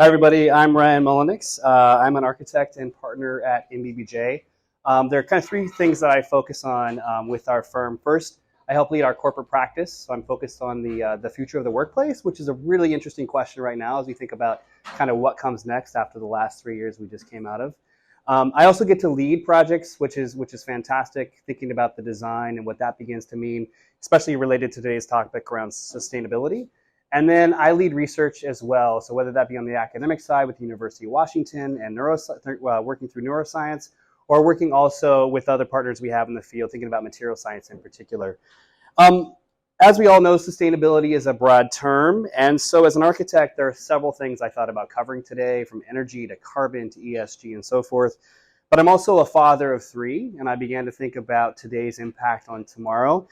Hi, everybody. I'm Ryan Mullenix. I'm an architect and partner at MBBJ. There are kind of three things that I focus on with our firm. First, I help lead our corporate practice. So I'm focused on the future of the workplace, which is a really interesting question right now as we think about kind of what comes next after the last 3 years we just came out of. I also get to lead projects, which is fantastic, thinking about the design and what that begins to mean, especially related to today's topic around sustainability. And then I lead research as well. So whether that be on the academic side with the University of Washington and working through neuroscience, or working also with other partners we have in the field, thinking about material science in particular. As we all know, sustainability is a broad term. And so as an architect, there are several things I thought about covering today, from energy to carbon to ESG and so forth. But I'm also a father of three, and I began to think about today's impact on tomorrow.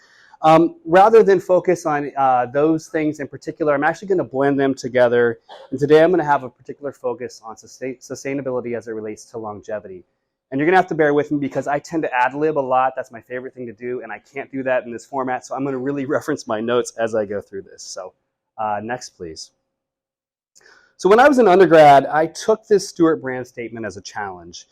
Rather than focus on those things in particular, I'm actually going to blend them together. And today I'm going to have a particular focus on sustainability as it relates to longevity. And you're going to have to bear with me because I tend to ad-lib a lot. That's my favorite thing to do, and I can't do that in this format. So I'm going to really reference my notes as I go through this. So next, please. So when I was an undergrad, I took this Stewart Brand statement as a challenge.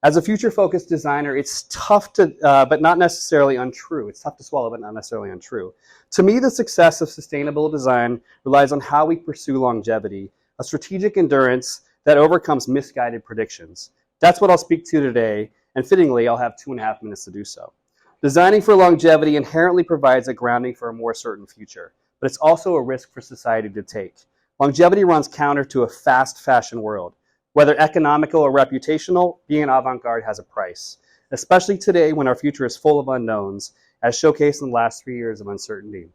As a future-focused designer, it's tough to, but not necessarily untrue. It's tough to swallow, but not necessarily untrue. To me, the success of sustainable design relies on how we pursue longevity, a strategic endurance that overcomes misguided predictions. That's what I'll speak to today, and fittingly, I'll have 2.5 minutes to do so. Designing for longevity inherently provides a grounding for a more certain future, but it's also a risk for society to take. Longevity runs counter to a fast fashion world. Whether economical or reputational, being an avant-garde has a price, especially today when our future is full of unknowns, as showcased in the last 3 years of uncertainty.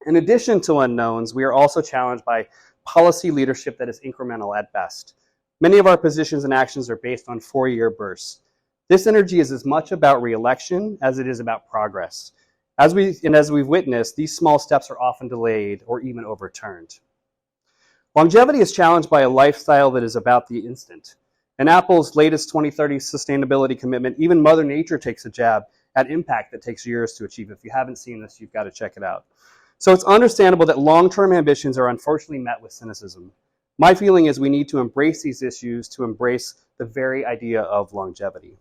In addition to unknowns, we are also challenged by policy leadership that is incremental at best. Many of our positions and actions are based on 4-year bursts. This energy is as much about re-election as it is about progress. As we've witnessed, these small steps are often delayed or even overturned. Longevity is challenged by a lifestyle that is about the instant. In Apple's latest 2030 sustainability commitment, even Mother Nature takes a jab at impact that takes years to achieve. If you haven't seen this, you've got to check it out. So it's understandable that long-term ambitions are unfortunately met with cynicism. My feeling is we need to embrace these issues to embrace the very idea of longevity.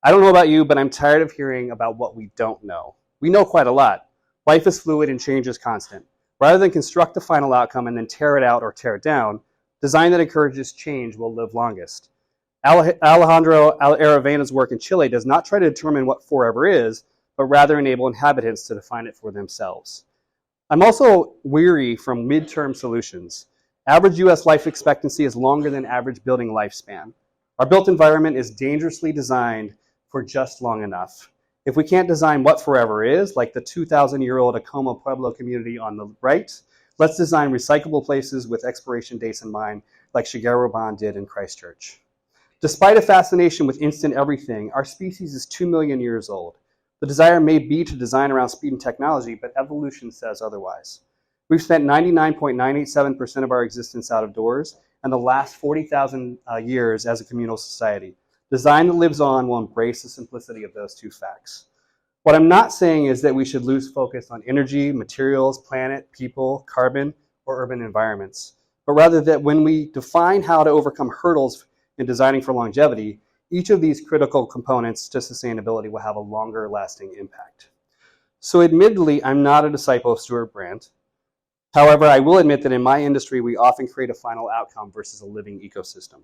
I don't know about you, but I'm tired of hearing about what we don't know. We know quite a lot. Life is fluid and change is constant. Rather than construct the final outcome and then tear it out or tear it down, design that encourages change will live longest. Alejandro Aravena's work in Chile does not try to determine what forever is, but rather enable inhabitants to define it for themselves. I'm also weary from midterm solutions. Average US life expectancy is longer than average building lifespan. Our built environment is dangerously designed for just long enough. If we can't design what forever is, like the 2,000-year-old Acoma Pueblo community on the right, let's design recyclable places with expiration dates in mind, like Shigeru Ban did in Christchurch. Despite a fascination with instant everything, our species is 2 million years old. The desire may be to design around speed and technology, but evolution says otherwise. We've spent 99.987% of our existence out of doors, and the last 40,000 years as a communal society. Design that lives on will embrace the simplicity of those two facts. What I'm not saying is that we should lose focus on energy, materials, planet, people, carbon, or urban environments, but rather that when we define how to overcome hurdles in designing for longevity, each of these critical components to sustainability will have a longer lasting impact. So admittedly, I'm not a disciple of Stewart Brand. However, I will admit that in my industry, we often create a final outcome versus a living ecosystem.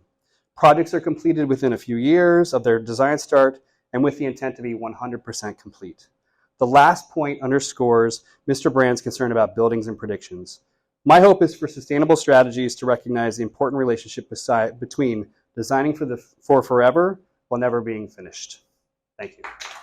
Projects are completed within a few years of their design start and with the intent to be 100% complete. The last point underscores Mr. Brand's concern about buildings and predictions. My hope is for sustainable strategies to recognize the important relationship between designing for forever while never being finished. Thank you.